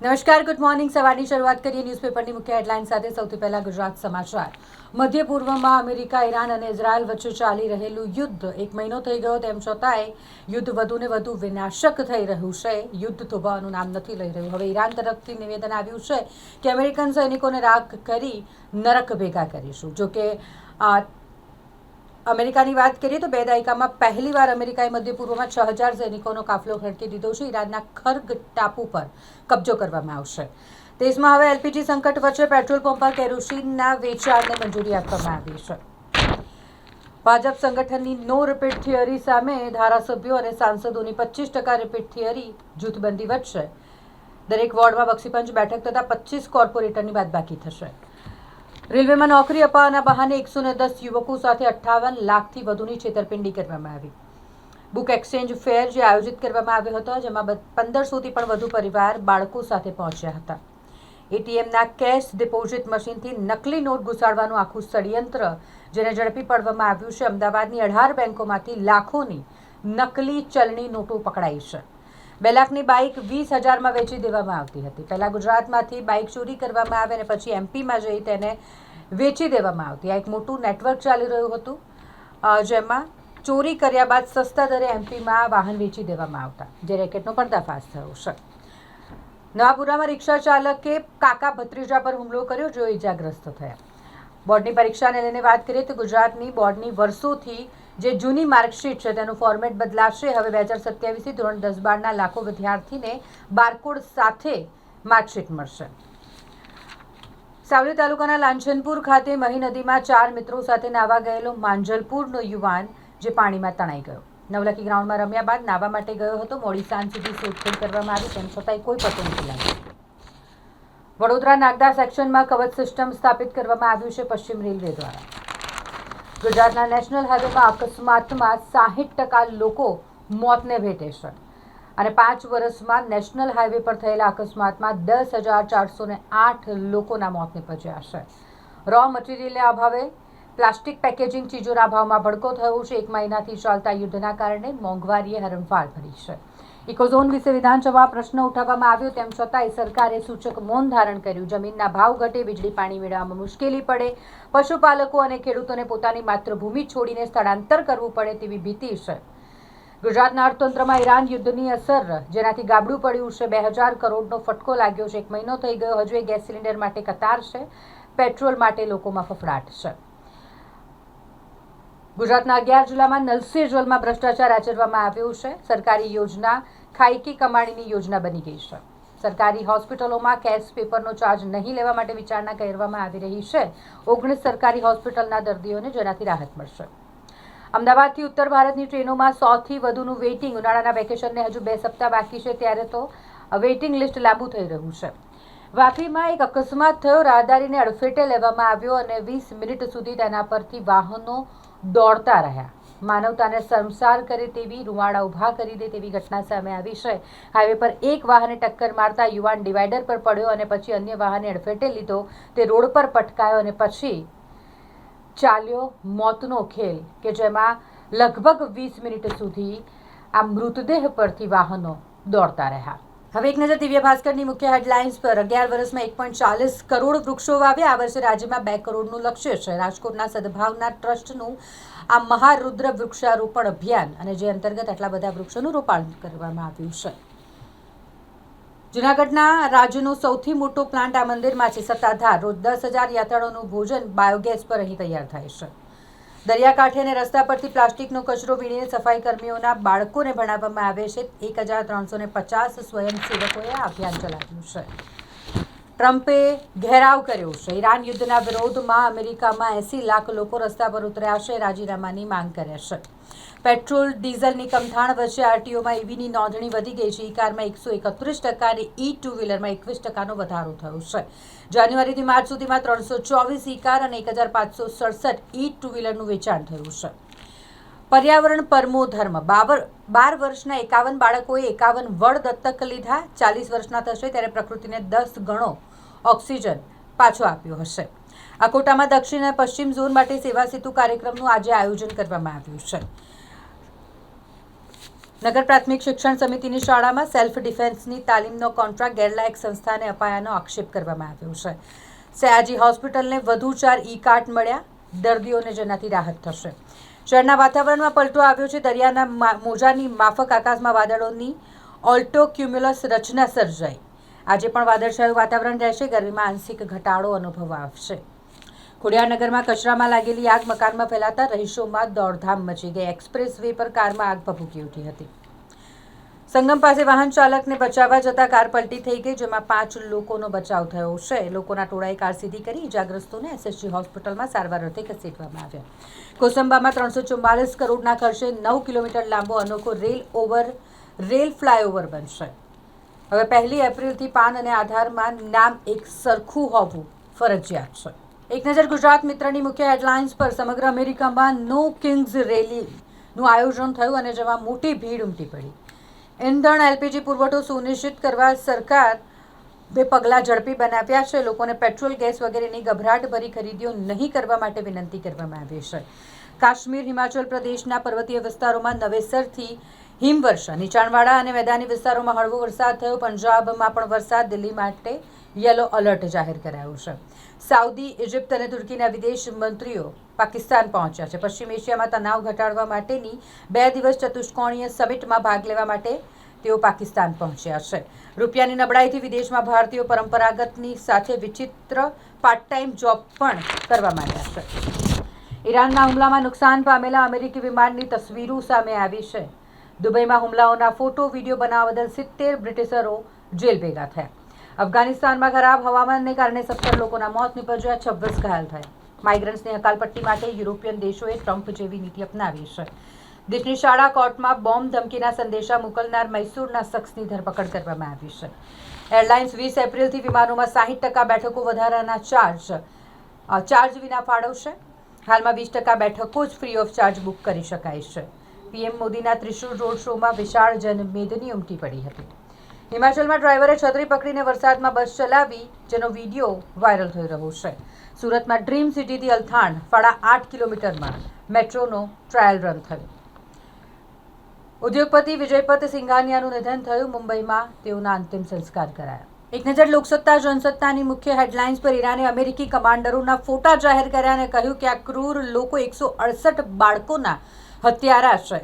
નમસ્કાર, good morning. સવારની શરૂઆત કરીએ ન્યૂઝપેપરની મુખ્ય હેડલાઇન સાથે. સૌથી પહેલા ગુજરાત સમાચાર. મધ્ય પૂર્વમાં અમેરિકા, ઈરાન અને ઇઝરાયલ વચ્ચે ચાલી રહેલું યુદ્ધ 1 મહિનો થઈ ગયો, તેમ છતાંય યુદ્ધ વધુને વધુ વિનાશક થઈ રહ્યું છે. યુદ્ધ થોભાવાનું નામ નથી લઈ રહ્યું. હવે ઈરાન તરફથી નિવેદન આવ્યું છે કે અમેરિકન સૈનિકોને રાખ કરી નરક ભેગા કરીશું. જોકે અમેરિકાની વાત કરીએ તો 2 દાયકામાં પહેલીવાર અમેરિકાએ મધ્ય પૂર્વમાં 6000 સૈનિકોનો કાફલો ખડકી દીધો છે. ઈરાનના ખર્ગ ટાપુ પર કબજો કરવામાં આવશે. દેશમાં હવે એલપીજી સંકટ વચ્ચે પેટ્રોલ પંપ પર કેરોસીનના વેચાણને મંજૂરી આપવામાં આવી છે. ભાજપ સંગઠનની નો રિપીટ થિયરી સામે ધારાસભ્યો અને સાંસદોની 25% રિપીટ થિયરી. જૂથબંધી વધશે. દરેક વોર્ડમાં બક્ષીપંચ બેઠક તથા 25 કોર્પોરેટરની બાદબાકી થશે. રેલવેમાં નોકરી અપાવવાના બહાને 110 યુવકો સાથે 58 લાખથી વધુની છેતરપિંડી કરવામાં આવી. બુક એક્સચેન્જ ફેર જે આયોજિત કરવામાં આવ્યો હતો, જેમાં 1500થી પણ વધુ પરિવાર બાળકો સાથે પહોંચ્યા હતા. એટીએમના કેશ ડિપોઝિટ મશીનથી નકલી નોટ ઘુસાડવાનું આખું ષડયંત્ર જેને ઝડપી પાડવામાં આવ્યું છે. અમદાવાદની 18 બેંકોમાંથી લાખોની નકલી ચલણી નોટો પકડાઈ છે. 2 લાખની બાઇક 20,000માં વેચી દેવામાં આવતી હતી. પહેલાં ગુજરાતમાંથી બાઇક ચોરી કરવામાં આવે અને પછી એમપીમાં જઈ તેને વેચી દેવામાં આવતી. આ એક મોટું નેટવર્ક ચાલી રહ્યું હતું, જેમાં ચોરી કર્યા બાદ સસ્તા દરે એમપીમાં વાહન વેચી દેવામાં આવતા, જે રેકેટનો પર્દાફાશ થયો છે. નવાપુરામાં રિક્ષા ચાલકે કાકા ભત્રીજા પર હુમલો કર્યો, જેઓ ઇજાગ્રસ્ત થયા. બોર્ડની પરીક્ષાને લઈને વાત કરીએ તો ગુજરાતની બોર્ડની વર્ષોથી જે જૂની માર્કશીટ છે તેનું ફોર્મેટ બદલાશે. હવે 2027થી ધોરણ 10-12ના લાખો વિદ્યાર્થીને બારકોડ સાથે માર્કશીટ મળશે. સાવલી તાલુકાના લાંછનપુર ખાતે મહી નદીમાં 4 મિત્રો સાથે નાવા ગયેલો માંજલપુરનો યુવાન જે પાણીમાં તણાઈ ગયો. નવલખી ગ્રાઉન્ડમાં રમ્યા બાદ નાવા માટે ગયો હતો. મોડી સાંજ સુધી શોધખોળ કરવામાં આવી, તેમ છતાંય કોઈ પતો નથી લાગ્યો. વડોદરા નાગદા સેક્શનમાં કવચ સિસ્ટમ સ્થાપિત કરવામાં આવ્યું છે પશ્ચિમ રેલવે દ્વારા. ગુજરાતના નેશનલ હાઈવેમાં અકસ્માતમાં 60% લોકો મોતને ભેટે છે અને 5 વર્ષમાં નેશનલ હાઈવે પર થયેલા અકસ્માતમાં 10,408 લોકોના મોત નીપજ્યા છે. રો મટીરિયલના અભાવે પ્લાસ્ટિક પેકેજિંગ ચીજોના ભાવમાં ભડકો થયો છે. 1 મહિનાથી ચાલતા યુદ્ધના કારણે મોંઘવારીએ હરણફાળ ભરી છે. ઇકોઝોન વિશે વિધાનસભા પ્રશ્ન ઉઠાવવામાં આવ્યો, તેમ છતાંય સરકારે સૂચક મૌન ધારણ કર્યું. જમીનના ભાવ ઘટે, વીજળી પાણી મેળવવામાં મુશ્કેલી પડે, પશુપાલકો અને ખેડૂતોને પોતાની માતૃભૂમિ છોડીને સ્થળાંતર કરવું પડે તેવી ભીતિ છે. ગુજરાતના અર્થતંત્રમાં ઈરાન યુદ્ધની અસર, જેનાથી ગાબડું પડ્યું છે. 2000 કરોડનો ફટકો લાગ્યો છે. 1 મહિનો થઈ ગયો, હજુ ગેસ સિલિન્ડર માટે કતાર છે. પેટ્રોલ માટે લોકોમાં ફફડાટ છે. ગુજરાતના 11 જિલ્લામાં નલ સે જલમાં ભ્રષ્ટાચાર આચરવામાં આવ્યો છે. સરકારી યોજના ખાઈકી કમાણીની યોજના બની ગઈ છે. સરકારી હોસ્પિટલોમાં કેશ પેપરનો ચાર્જ નહીં લેવા માટે વિચારણા કરવામાં આવી રહી છે. 19 સરકારી હોસ્પિટલના દર્દીઓને જેનાથી રાહત મળશે. અમદાવાદથી ઉત્તર ભારતની ટ્રેનોમાં 100થી વધુનું વેઇટિંગ. ઉનાળાના વેકેશનને હજુ 2 સપ્તાહ બાકી છે, ત્યારે તો વેઇટિંગ લિસ્ટ લાંબુ થઈ રહ્યું છે. વાપીમાં એક અકસ્માત થયો. રાહદારીને અડફેટે લેવામાં આવ્યો અને 20 મિનિટ સુધી તેના પરથી વાહનો દોડતા રહ્યા. માનવતાને શર્મસાર કરે તેવી, રૂવાડા ઊભા કરી દે તેવી ઘટના સામે આવી છે. હાઈવે પર એક વાહને ટક્કર મારતા યુવાન ડિવાઈડર પર પડ્યો અને પછી અન્ય વાહને અડફેટે લીધો. તે રોડ પર પટકાયો અને પછી ચાલ્યો મોતનો ખેલ, કે જેમાં લગભગ 20 મિનિટ સુધી આ મૃતદેહ પરથી વાહનો દોડતા રહ્યા. હવે એક નજર દિવ્ય ભાસ્કરની મુખ્ય હેડલાઇન્સ પર. 11 વર્ષમાં 1.40 કરોડ વૃક્ષો વાવ્યા. આ વર્ષે રાજ્યમાં 2 કરોડનું લક્ષ્ય છે. રાજકોટના સદભાવના ટ્રસ્ટનું આ મહારુદ્ર વૃક્ષારોપણ અભિયાન, અને જે અંતર્ગત આટલા બધા વૃક્ષોનું રોપાણ કરવામાં આવ્યું છે. જૂનાગઢના રાજ્યનો સૌથી મોટો પ્લાન્ટ આ મંદિરમાં છે. સત્તાધાર રોજ 10,000 યાત્રાળુઓનું ભોજન બાયોગેસ પર અહીં તૈયાર થાય છે. દરિયાકાંઠે અને રસ્તા પરથી પ્લાસ્ટિકનો કચરો વીણીને સફાઈ કર્મીઓના બાળકોને ભણાવવામાં આવે છે. 1,350 સ્વયંસેવકોએ આ અભિયાન ચલાવ્યું છે. ટ્રમ્પે ઘેરાવ કર્યો છે. ઈરાન યુદ્ધના વિરોધમાં અમેરિકામાં 80 લાખ લોકો રસ્તા પર ઉતર્યા છે. રાજીનામાની માંગ કરે છે. પેટ્રોલ ડીઝલની કમથાણ વચ્ચે આરટીઓમાં ઈવીની નોંધણી વધી ગઈ છે. ઈ કારમાં 131% અને ઈ2 વ્હીલરમાં 21% વધારો થયો છે. જાન્યુઆરીથી માર્ચ સુધીમાં 324 ઈ કાર અને 1,567 ઈ2 વ્હીલરનું વેચાણ થયું છે. પર્યાવરણ પરમો ધર્મ. 12 વર્ષના 51 બાળકોએ 51 વડ દત્તક લીધા. 40 વર્ષના થશે ત્યારે પ્રકૃતિને 10 ગણો ઓક્સિજન પાછો આપ્યો હશે. અકોટામાં દક્ષિણ અને પશ્ચિમ ઝોન માટે સેવા સેતુ કાર્યક્રમનું આજે આયોજન કરવામાં આવ્યું છે. નગર પ્રાથમિક શિક્ષણ સમિતિની શાળામાં સેલ્ફ ડિફેન્સની તાલીમનો કોન્ટ્રાક્ટ ગેરલાયક સંસ્થાને અપાયાનો આક્ષેપ કરવામાં આવ્યો છે. સયાજી હોસ્પિટલને વધુ 4 ઈ-કાર્ડ મળ્યા, દર્દીઓને જેનાથી રાહત થશે. શહેરના વાતાવરણમાં પલટો આવ્યો છે. દરિયાના મોજાની માફક આકાશમાં વાદળોની ઓલ્ટો ક્યુમ્યુલસ રચના સર્જાઈ. આજે પણ વાદળછાયું વાતાવરણ રહેશે. ગરમીમાં આંશિક ઘટાડો અનુભવાશે. ખોડિયારનગરમાં કચરામાં લાગેલી આગ મકાનમાં ફેલાતા રહીશોમાં દોડધામ મચી ગઈ. એક્સપ્રેસ વે પર કારમાં આગ ભભૂકી ઉઠી હતી. સંગમ પાસે વાહન ચાલકને બચાવવા જતાં કાર પલટી થઈ ગઈ, જેમાં 5 લોકોનો બચાવ થયો છે. લોકોના ટોળાએ કાર સીધી કરી ઇજાગ્રસ્તોને એસએસજી હોસ્પિટલમાં સારવાર અર્થે ખસેડવામાં આવ્યા. કોસંબામાં 344 કરોડના ખર્ચે 9 કિલોમીટર લાંબો અનોખો રેલ ફ્લાયઓવર બનશે. હવે 1 એપ્રિલથી પાન અને આધારમાં નામ એક સરખું હોવું ફરજિયાત છે. એક નજર ગુજરાત મિત્રની મુખ્ય હેડલાઇન્સ પર. સમગ્ર અમેરિકામાં નો કિંગ્સ રેલીનું આયોજન થયું અને જેમાં મોટી ભીડ ઉમટી પડી. ઇંધણ એલપીજી પુરવઠો સુનિશ્ચિત કરવા સરકાર 2 પગલાં ઝડપી બનાવ્યા છે. લોકોને પેટ્રોલ, ગેસ વગેરેની ગભરાટભરી ખરીદીઓ નહીં કરવા માટે વિનંતી કરવામાં આવી છે. કાશ્મીર, હિમાચલ પ્રદેશના પર્વતીય વિસ્તારોમાં નવેસરથી હિમવર્ષા. નીચાણવાળા અને મેદાની વિસ્તારોમાં હળવો વરસાદ થયો. પંજાબમાં પણ વરસાદ. દિલ્હી માટે યલો એલર્ટ જાહેર કરાયું છે. સાઉદી, ઇજિપ્ત અને તુર્કીના વિદેશ મંત્રીઓ પાકિસ્તાન પહોંચ્યા છે. પશ્ચિમ એશિયામાં તણાવ ઘટાડવા માટેની 2 દિવસ ચતુષ્કોણીય સમિટમાં ભાગ લેવા માટે તેઓ પાકિસ્તાન પહોંચ્યા છે. રૂપિયાની નબળાઈથી વિદેશમાં ભારતીયો પરંપરાગતની સાથે વિચિત્ર પાર્ટ ટાઈમ જોબ પણ કરવા માંડ્યા છે. ઈરાનના હુમલામાં નુકસાન પામેલા અમેરિકી વિમાનની તસવીરો સામે આવી છે. દુબઈમાં હુમલાઓના ફોટો, વિડીયો બનાવવા બદલ 70 બ્રિટિશરો જેલ ભેગા થયા. અફઘાનિસ્તાનમાં ખરાબ હવામાનને કારણે 17 લોકોના મોત નીપજ્યા, 26 ઘાયલ થયા. માઇગ્રન્ટ્સની હકાલપટ્ટી માટે યુરોપિયન દેશોએ ટ્રમ્પ જેવી નીતિ અપનાવી છે. દેશની શાળા કોર્ટમાં બોમ્બ ધમકીના સંદેશા મોકલનાર મૈસૂરના શખ્સની ધરપકડ કરવામાં આવી છે. એરલાઇન્સ 20 એપ્રિલથી વિમાનોમાં 60% બેઠકો વધારાના ચાર્જ વિના ફાળવશે. હાલમાં 20% બેઠકો જ ફ્રી ઓફ ચાર્જ બુક કરી શકાય છે. પીએમ મોદીના ત્રિશુલ રોડ શોમાં વિશાળ જનમેદની ઉમટી પડી હતી. હિમાચલમાં ડ્રાઈવરે છત્રી પકડીને વરસાદમાં બસ ચલાવી, જેનો વિડીયો વાયરલ થઈ રહ્યો છે. સુરતમાં ડ્રીમ સિટીથી અલથાણ 8.5 કિલોમીટરમાં મેટ્રોનો ટ્રાયલ રન થયો. ઉદ્યોગપતિ વિજયપત સિંઘાનિયાનું નિધન થયું. મુંબઈમાં તેઓના અંતિમ સંસ્કાર કરાયા. એક નજર લોકસત્તા જનસત્તાની મુખ્ય હેડલાઇન્સ પર. ઈરાને અમેરિકી કમાન્ડરોના ફોટા જાહેર કર્યા અને કહ્યું કે આ ક્રૂર લોકો 168 બાળકોના હત્યારા છે.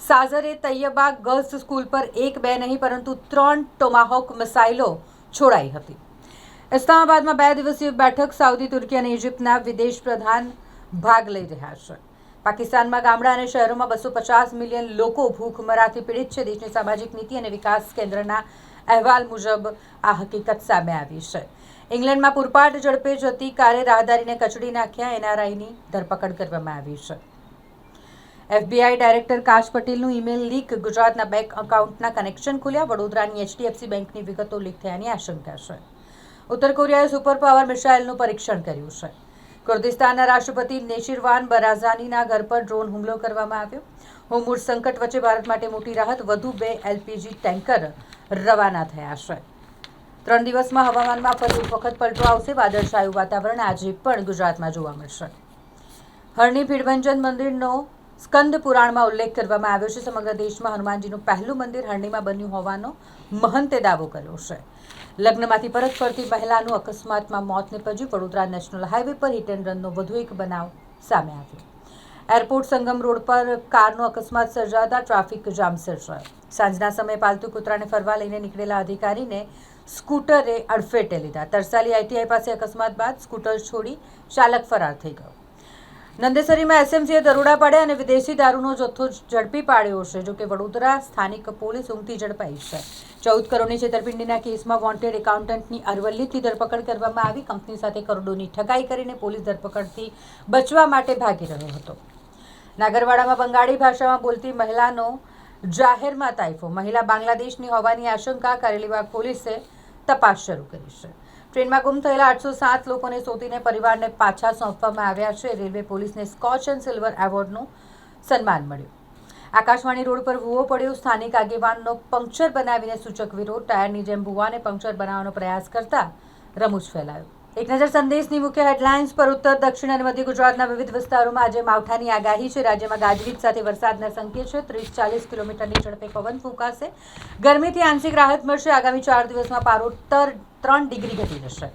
સાઝરે તૈયબા ગર્લ્સ સ્કૂલ પર 1, 2 નહીં પરંતુ 3 ટોમાહોક મિસાઇલો છોડાઈ હતી. ઇસ્લામાબાદમાં 2 દિવસીય બેઠક. સાઉદી, તુર્કી અને ઇજિપ્તના વિદેશ પ્રધાન ભાગ લઈ રહ્યા છે. પાકિસ્તાનમાં ગામડા અને શહેરોમાં 250 મિલિયન લોકો ભૂખમરાથી પીડિત છે. દેશની સામાજિક નીતિ અને વિકાસ કેન્દ્રના અહેવાલ મુજબ આ હકીકત સામે આવી છે. ઇંગ્લેન્ડમાં પૂરપાટ ઝડપે જતી કારે રાહદારીને કચડી નાખ્યા. એનઆરઆઈની ધરપકડ કરવામાં આવી છે. FBI ડાયરેક્ટર કાશ પટેલનું ઈમેલ લીક. ગુજરાતના બેંક એકાઉન્ટના કનેક્શન ખુલ્યા. વડોદરાની HDFC બેંકની વિગતો લીક થયાની આશંકા છે. ઉત્તર કોરિયાએ સુપર પાવર મિસાઇલનું પરીક્ષણ કર્યું છે. કુર્દિસ્તાનના રાષ્ટ્રપતિ નેશિરવાન બરાઝાનીના ઘર પર ડ્રોન હુમલો કરવામાં આવ્યો. હોર્મુઝ સંકટ વચ્ચે ભારત માટે મોટી રાહત. વધુ 2 LPG ટેન્કર રવાના થયા છે. 3 દિવસમાં હવામાનમાં ફરી એક વખત પલટો આવશે. વાદળછાયું વાતાવરણ આજે પણ ગુજરાતમાં જોવા મળશે. હરણી ભીડભંજન મંદિરનો સ્કંદ પુરાણમાં ઉલ્લેખ કરવામાં આવ્યો છે. સમગ્ર દેશમાં હનુમાનજીનું પહેલું મંદિર હરણીમાં બન્યું હોવાનો મહંતે દાવો કર્યો છે. લગ્નમાંથી પરત ફરતી મહિલાનું અકસ્માતમાં મોત નીપજ્યું. વડોદરા નેશનલ હાઈવે પર હિટ એન્ડ રનનો વધુ એક બનાવ સામે આવ્યો. એરપોર્ટ સંગમ રોડ પર કારનો અકસ્માત સર્જાતા ટ્રાફિક જામ સર્જાયો. સાંજના સમયે પાલતુ કૂતરાને ફરવા લઈને નીકળેલા અધિકારીને સ્કૂટરે અડફેટે લીધા. તરસાલી ITI પાસે અકસ્માત બાદ સ્કૂટર છોડી ચાલક ફરાર થઈ ગયો. નંદેસરીમાં SMCએ દરોડા પાડ્યા અને વિદેશી દારૂનો જથ્થો ઝડપી પાડ્યો છે. જોકે વડોદરા સ્થાનિક પોલીસ ઊંઘતી ઝડપાઈ છે. 14 કરોડની છેતરપિંડીના કેસમાં વોન્ટેડ એકાઉન્ટન્ટની અરવલ્લીથી ધરપકડ કરવામાં આવી. કંપની સાથે કરોડોની ઠગાઈ કરીને પોલીસ ધરપકડથી બચવા માટે ભાગી રહ્યો હતો. નાગરવાડામાં બંગાળી ભાષામાં બોલતી મહિલાનો જાહેરમાં તાઇફો. મહિલા બાંગ્લાદેશની હોવાની આશંકા. કારેલીબાગ પોલીસે તપાસ શરૂ કરી છે. ટ્રેનમાં ગુમ થયેલા 807 લોકોને શોધીને પરિવારને પાછા સોંપવામાં આવ્યા છે. રેલવે પોલીસને સ્કોચ એન્ડ સિલ્વર એવોર્ડનું સન્માન મળ્યું. આકાશવાણી રોડ પર ભૂવો પડ્યો. સ્થાનિક આગેવાનનો પંક્ચર બનાવીને સૂચક વિરોધ. ટાયરની જેમ ભૂવાને પંક્ચર બનાવવાનો પ્રયાસ કરતા રમૂજ ફેલાયો. એક નજર સંદેશની મુખ્ય હેડલાઇન્સ પર. ઉત્તર, દક્ષિણ અને મધ્ય ગુજરાતના વિવિધ વિસ્તારોમાં આજે માવઠાની આગાહી છે. રાજ્યમાં ગાજવીજ સાથે વરસાદના સંકેત છે. 30-40 કિલોમીટરની ઝડપે પવન ફૂંકાશે. ગરમીથી આંશિક રાહત મળશે. આગામી 4 દિવસમાં પારો 3 ડિગ્રી ઘટી જશે.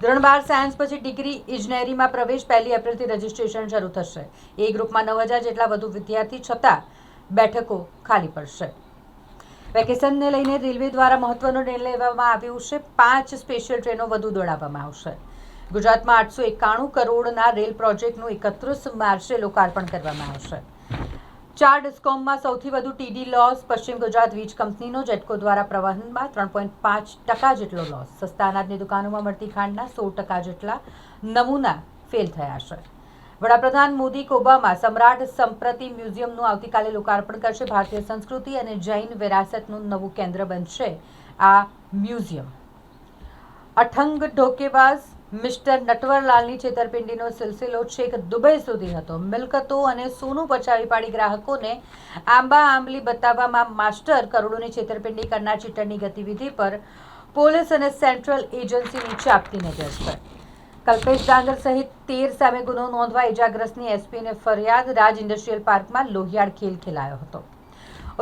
ધોરણ 12 સાયન્સ પછી ડિગ્રી ઇજનેરીમાં પ્રવેશ 1 એપ્રિલથી રજીસ્ટ્રેશન શરૂ થશે. એ ગ્રુપમાં 9000 જેટલા વધુ વિદ્યાર્થી છતાં બેઠકો ખાલી પડશે. વેકેશનને લઈને રેલવે દ્વારા મહત્વનો નિર્ણય લેવામાં આવ્યો છે. 5 સ્પેશિયલ ટ્રેનો વધુ દોડાવવામાં આવશે. ગુજરાતમાં 891 કરોડના રેલ પ્રોજેક્ટનું 31 માર્ચે લોકાર્પણ કરવામાં આવશે. 4 ડિસ્કોમમાં સૌથી વધુ ટીડી લોસ. પશ્ચિમ ગુજરાત વીજ કંપનીનો જેટકો દ્વારા પ્રવહનમાં 3.5% જેટલો લોસ. સસ્તા અનાજની દુકાનોમાં મળતી ખાંડના 16% જેટલા નમૂના ફેલ થયા છે. વડાપ્રધાન મોદી કોબામાં સમ્રાટ સંપ્રતિ મ્યુઝિયમનું આવતીકાલે લોકાર્પણ કરશે. ભારતીય સંસ્કૃતિ અને જૈન વિરાસતનું નવું કેન્દ્ર બનશે આ મ્યુઝિયમ. અઠંગ ઢોકેબાજ મિસ્ટર નટવરલાલની છેતરપિંડીનો સિલસિલો છેક દુબઈ સુધી હતો. મિલકતો અને સોનું પચાવી પાડી ગ્રાહકોને આંબા આંબલી બતાવવામાં માસ્ટર. કરોડોની છેતરપિંડી કરનાર ચીટરની ગતિવિધિ પર પોલીસ અને સેન્ટ્રલ એજન્સીની ચાંપતી નજર છે. કલ્પેશ ડાંગર સહિત 13 સામે ગુનો નોંધવા ઇજાગ્રસ્તની એસપીને ફરિયાદ. રાજ ઇન્ડસ્ટ્રીયલ પાર્કમાં લોહિયાળ ખેલ ખેલાયો હતો.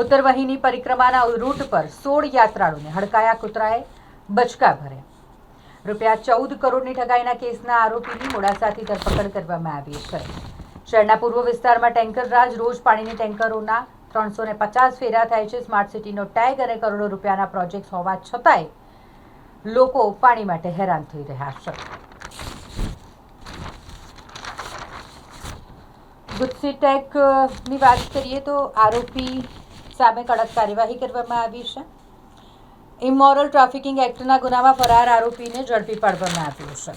ઉત્તર વહીની પરિક્રમાના રૂટ પર 16 યાત્રાળુને હડકાયા કૂતરાએ બચકા ભર્યા. ₹14 કરોડની ઠગાઈના કેસના આરોપીની મોડાસાથી ધરપકડ કરવામાં આવી છે. શહેરના પૂર્વ વિસ્તારમાં ટેન્કર રાજ. રોજ પાણીની ટેન્કરોના 350 ફેરા થાય છે. સ્માર્ટ સિટીનો ટેગ અને કરોડો રૂપિયાના પ્રોજેક્ટ હોવા છતાંય લોકો પાણી માટે હેરાન થઈ રહ્યા છે. ગુજસી ટેકની વાત કરીએ તો આરોપી સામે કડક કાર્યવાહી કરવામાં આવી છે. ઇમોરલ ટ્રાફિકિંગ એક્ટના ગુનામાં ફરાર આરોપીને ઝડપી પાડવામાં આવ્યો છે.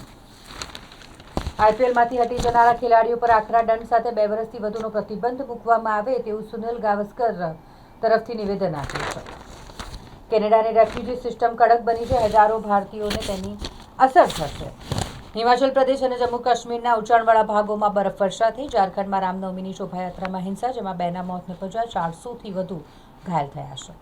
આઈપીએલમાંથી હટી જનારા ખેલાડીઓ પર આકરા દંડ સાથે 2 વર્ષથી વધુનો પ્રતિબંધ મૂકવામાં આવે તેવું સુનિલ ગાવસ્કર તરફથી નિવેદન આપ્યું છે. કેનેડાની રેફ્યુજી સિસ્ટમ કડક બની છે. હજારો ભારતીયોને તેની અસર થશે. હિમાચલ પ્રદેશ અને જમ્મુ કાશ્મીરના ઊંચાણવાળા ભાગોમાં બરફવર્ષાથી. ઝારખંડમાં રામનવમીની શોભાયાત્રામાં હિંસા, જેમાં 2ના મોત નિપજ્યા. 400થી વધુ ઘાયલ થયા છે.